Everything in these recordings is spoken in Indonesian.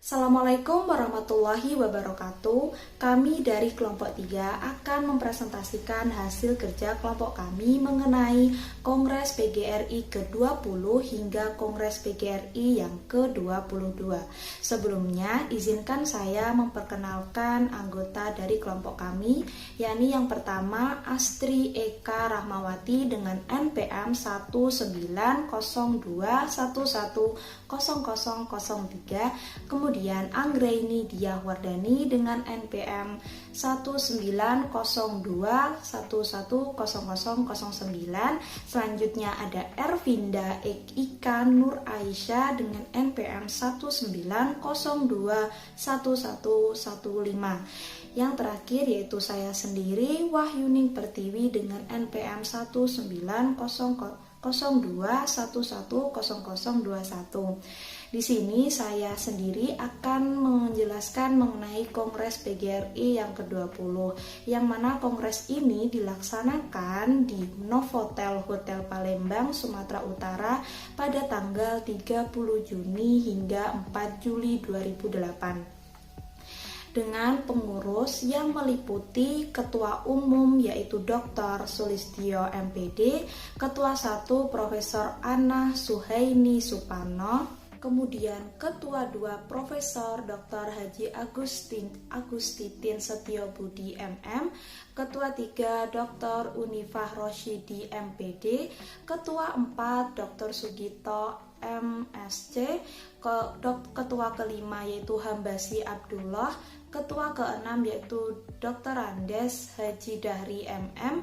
Assalamualaikum warahmatullahi wabarakatuh. Kami dari kelompok 3 akan mempresentasikan hasil kerja kelompok kami mengenai Kongres PGRI ke-20 hingga Kongres PGRI yang ke-22. Sebelumnya, izinkan saya memperkenalkan anggota dari kelompok kami, yakni yang pertama Astri Eka Rahmawati dengan NPM 1902110003, kemudian Anggraini Diah Wardani dengan NPM 1902110009. Selanjutnya ada Ervinda Ika Nur Aisyah dengan NPM 19021115. Yang terakhir yaitu saya sendiri, Wahyuning Pertiwi dengan NPM 1902110021. Di sini saya sendiri akan menjelaskan mengenai Kongres PGRI yang ke-20, yang mana kongres ini dilaksanakan di Novotel Hotel Palembang, Sumatera Utara pada tanggal 30 Juni hingga 4 Juli 2008. Dengan pengurus yang meliputi Ketua Umum yaitu Dr. Sulistyo MPD, Ketua 1 Profesor Ana Suhaini Suparno, kemudian Ketua 2 Profesor Dr. Haji Agustitin Setiobudi MM, Ketua 3 Dr. Unifah Rosyidi MPD, Ketua 4 Dr. Sugito MSC, Ketua kelima yaitu Hambasi Abdullah, Ketua ke-6 yaitu Dr. Andes Haji Dahri MM.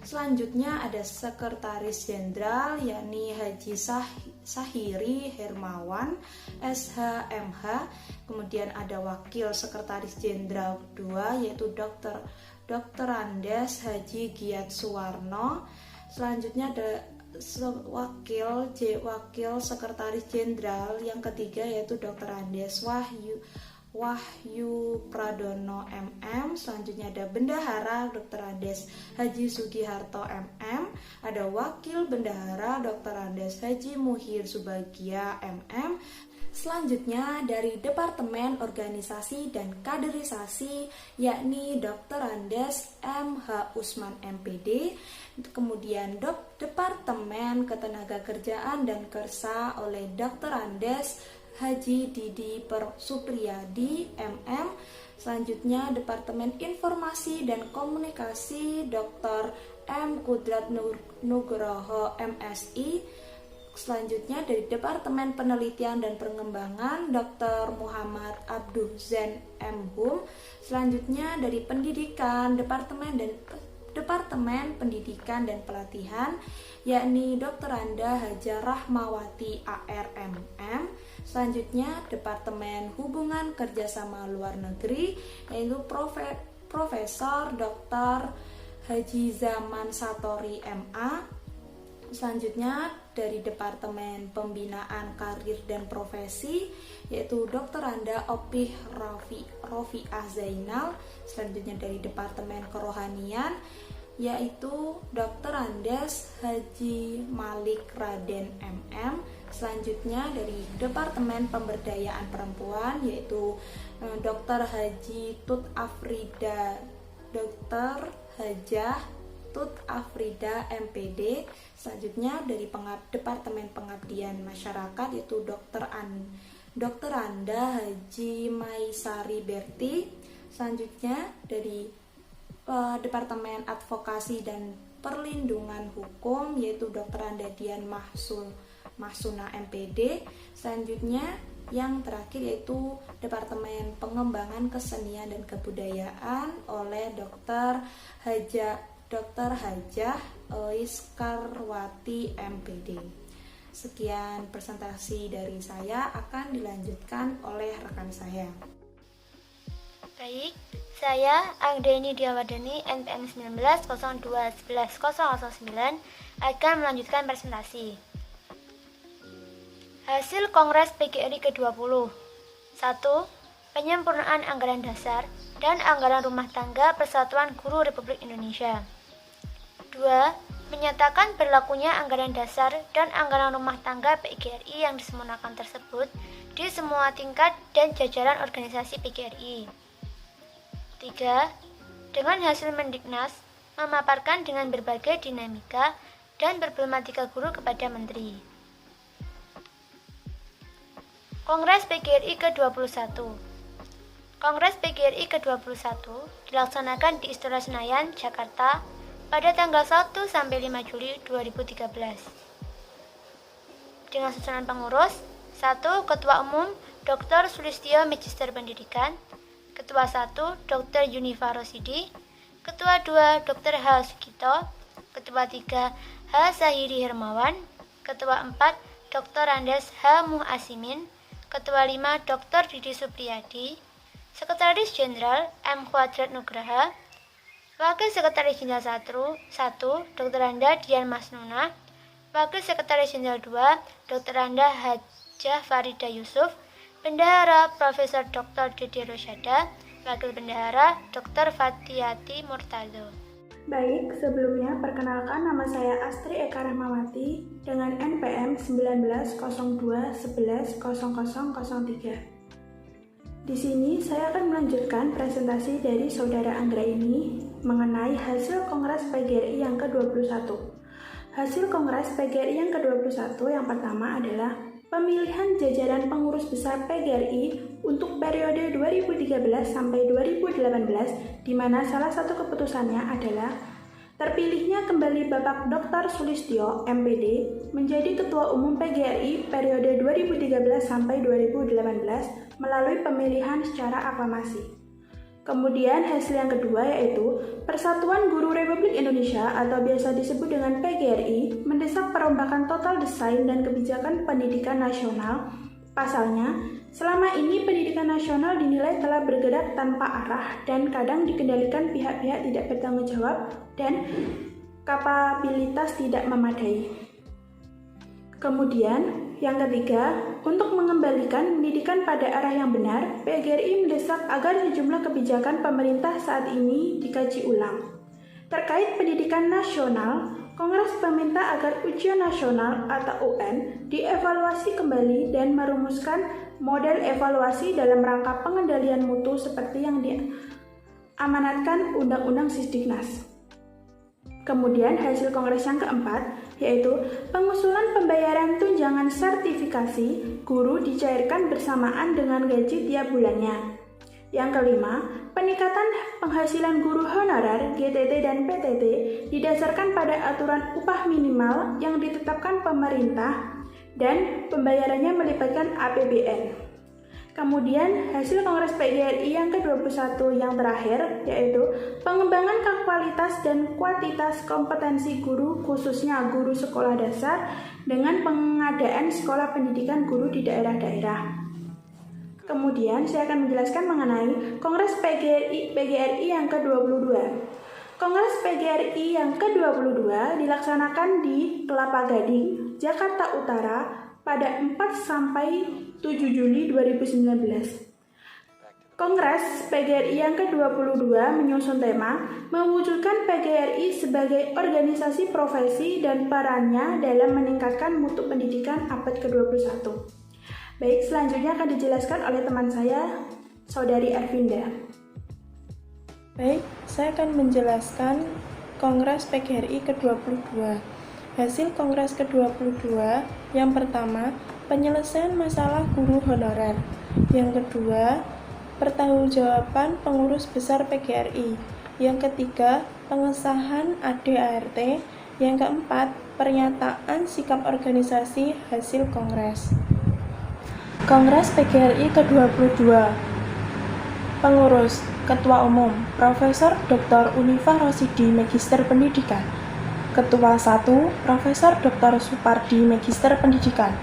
Selanjutnya ada Sekretaris Jenderal yakni Haji Sahiri Hermawan SHMH. Kemudian ada Wakil Sekretaris Jenderal 2 yaitu Dr. Andes Haji Giat Suwarno. Selanjutnya ada Wakil Sekretaris Jenderal yang ketiga yaitu Dr. Andes Wahyu Pradono MM. Selanjutnya ada Bendahara Dr. Andes Haji Sugiharto MM. Ada Wakil Bendahara Dr. Andes Haji Muhir Subagia MM. Selanjutnya dari Departemen Organisasi dan Kaderisasi yakni Dr. Andes MH Usman MPD. Kemudian Departemen Ketenagakerjaan dan Kersa oleh Dr. Andes Haji Didi Supriyadi MM. Selanjutnya Departemen Informasi dan Komunikasi Dr. M. Kudrat Nugroho MSI. Selanjutnya dari Departemen Penelitian dan Pengembangan Dr. Muhammad Abduh Zen M. Hum. Selanjutnya dari Pendidikan Departemen Pendidikan dan Pelatihan yakni Dr. Anda Haja Rahmawati ARMM. Selanjutnya Departemen Hubungan Kerjasama Luar Negeri yaitu Profesor Dr. Haji Zaman Satori MA. Selanjutnya dari Departemen Pembinaan Karir dan Profesi yaitu Dr. Anda Opih Rofiah Zainal. Selanjutnya dari Departemen Kerohanian yaitu Dr. Andes Haji Malik Raden MM. Selanjutnya dari Departemen Pemberdayaan Perempuan yaitu Dr. Haji Tut Afrida Dr. Hajah Tut Afrida MPD. Selanjutnya dari Departemen Pengabdian Masyarakat yaitu Dr. Anda Haji Maisari Berti. Selanjutnya dari Departemen Advokasi dan Perlindungan Hukum yaitu Dr. Anda Dian Mahsuna MPD. Selanjutnya yang terakhir yaitu Departemen Pengembangan Kesenian dan Kebudayaan oleh Dr. Hajah Iskarwati MPD. Sekian presentasi dari saya, akan dilanjutkan oleh rekan saya. Baik, saya Anggraini Diah Wardani NPM 1902110009 akan melanjutkan presentasi. Hasil Kongres PGRI ke-20. 1. Penyempurnaan anggaran dasar dan anggaran rumah tangga Persatuan Guru Republik Indonesia. 2. menyatakan berlakunya anggaran dasar dan anggaran rumah tangga PGRI yang disempurnakan tersebut di semua tingkat dan jajaran organisasi PGRI. 3. Dengan hasil Mendiknas, memaparkan dengan berbagai dinamika dan problematika guru kepada Menteri. Kongres PGRI ke-21. Kongres PGRI ke-21 dilaksanakan di Istora Senayan, Jakarta pada tanggal 1 sampai 5 Juli 2013. Dengan susunan pengurus: 1. Ketua Umum Dr. Sulistyo Magister Pendidikan, Ketua 1 Dr. Yunifa Rosidi, Ketua 2 Dr. H. Sugito, Ketua 3 H. Sahiri Hermawan, Ketua 4 Dr. Andes H. Muhasimin, Ketua 5 Dr. Didi Supriyadi, Sekretaris Jenderal M. Kuadrat Nugraha, Wakil Sekretaris Jenderal 1 Dr. Anda Dian Masnuna, Wakil Sekretaris Jenderal 2 Dr. Anda Hajah Farida Yusuf, Bendahara Profesor Dr. Dede Rosyada, Wakil Bendahara Dr. Fatiyati Murtado. Baik, sebelumnya perkenalkan nama saya Astri Eka Rahmawati dengan NPM 1902110003. Di sini saya akan melanjutkan presentasi dari Saudara Anggraini mengenai hasil Kongres PGRI yang ke-21. Hasil Kongres PGRI yang ke-21 yang pertama adalah pemilihan jajaran pengurus besar PGRI untuk periode 2013 sampai 2018, di mana salah satu keputusannya adalah terpilihnya kembali Bapak Dr. Sulistyo, MPD, menjadi Ketua Umum PGRI periode 2013 sampai 2018 melalui pemilihan secara aklamasi. Kemudian hasil yang kedua yaitu Persatuan Guru Republik Indonesia atau biasa disebut dengan PGRI mendesak perombakan total desain dan kebijakan pendidikan nasional. Pasalnya, selama ini pendidikan nasional dinilai telah bergerak tanpa arah dan kadang dikendalikan pihak-pihak tidak bertanggung jawab dan kapabilitas tidak memadai. Kemudian, yang ketiga, untuk mengembalikan pendidikan pada arah yang benar, PGRI mendesak agar sejumlah kebijakan pemerintah saat ini dikaji ulang. Terkait pendidikan nasional, Kongres meminta agar ujian nasional atau UN dievaluasi kembali dan merumuskan model evaluasi dalam rangka pengendalian mutu seperti yang diamanatkan Undang-Undang Sisdiknas. Kemudian hasil Kongres yang keempat yaitu pengusulan pembayaran tunjangan sertifikasi guru dicairkan bersamaan dengan gaji tiap bulannya. Yang kelima, peningkatan penghasilan guru honorer, GTT dan PTT didasarkan pada aturan upah minimal yang ditetapkan pemerintah dan pembayarannya melibatkan APBN. Kemudian hasil Kongres PGRI yang ke-21 yang terakhir yaitu pengembangan kualitas dan kuantitas kompetensi guru khususnya guru sekolah dasar dengan pengadaan sekolah pendidikan guru di daerah-daerah. Kemudian saya akan menjelaskan mengenai Kongres PGRI yang ke-22. Kongres PGRI yang ke-22 dilaksanakan di Kelapa Gading, Jakarta Utara pada 4 sampai 7 Juli 2019. Kongres PGRI yang ke-22 menyusun tema mewujudkan PGRI sebagai organisasi profesi dan perannya dalam meningkatkan mutu pendidikan abad ke-21. Baik, selanjutnya akan dijelaskan oleh teman saya, Saudari Arvinda. Baik, saya akan menjelaskan Kongres PGRI ke-22. Hasil Kongres ke-22 yang pertama, penyelesaian masalah guru honorer. Yang kedua, pertanggungjawaban pengurus besar PGRI. Yang ketiga, pengesahan AD/ART. Yang keempat, pernyataan sikap organisasi hasil Kongres. Kongres PGRI ke-22. Pengurus: Ketua Umum Profesor Dr. Unifa Rosidi Magister Pendidikan. Ketua 1 Profesor Dr. Supardi Magister Pendidikan.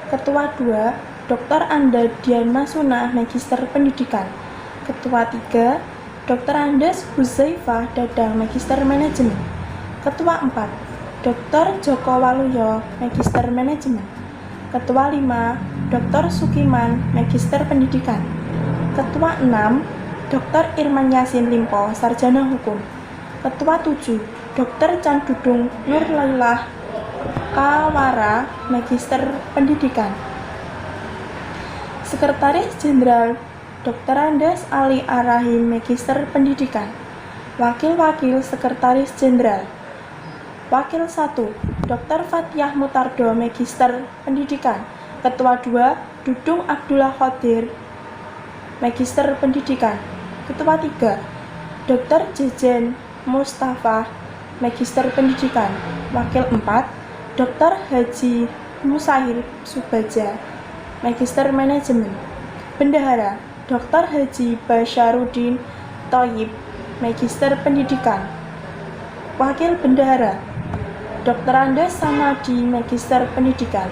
Ketua 2 Dr. Anda Dian Masnuna Magister Pendidikan. Ketua 3 Dr. Andes Huzaifah Dadang Magister Manajemen. Ketua 4 Dr. Joko Waluyo Magister Manajemen. Ketua 5 Dr. Sukiman Magister Pendidikan. Ketua 6 Dr. Irman Yasin Limpo Sarjana Hukum. Ketua 7 Dr. Candudung Nur Lailah Kawara, Magister Pendidikan. Sekretaris Jenderal Dr. Andes Ali Arahim, Magister Pendidikan. Wakil-wakil Sekretaris Jenderal. Wakil 1, Dr. Fathiah Mutardo, Magister Pendidikan. Ketua 2, Dudung Abdullah Khodir, Magister Pendidikan. Ketua 3, Dr. Jejen Mustafa, Magister Pendidikan. Wakil 4, Dr. Haji Musahir Subaja, Magister Manajemen. Bendahara, Dr. Haji Basyaruddin Thoyib, Magister Pendidikan. Wakil Bendahara, Dr. Andes Samadi, Magister Pendidikan.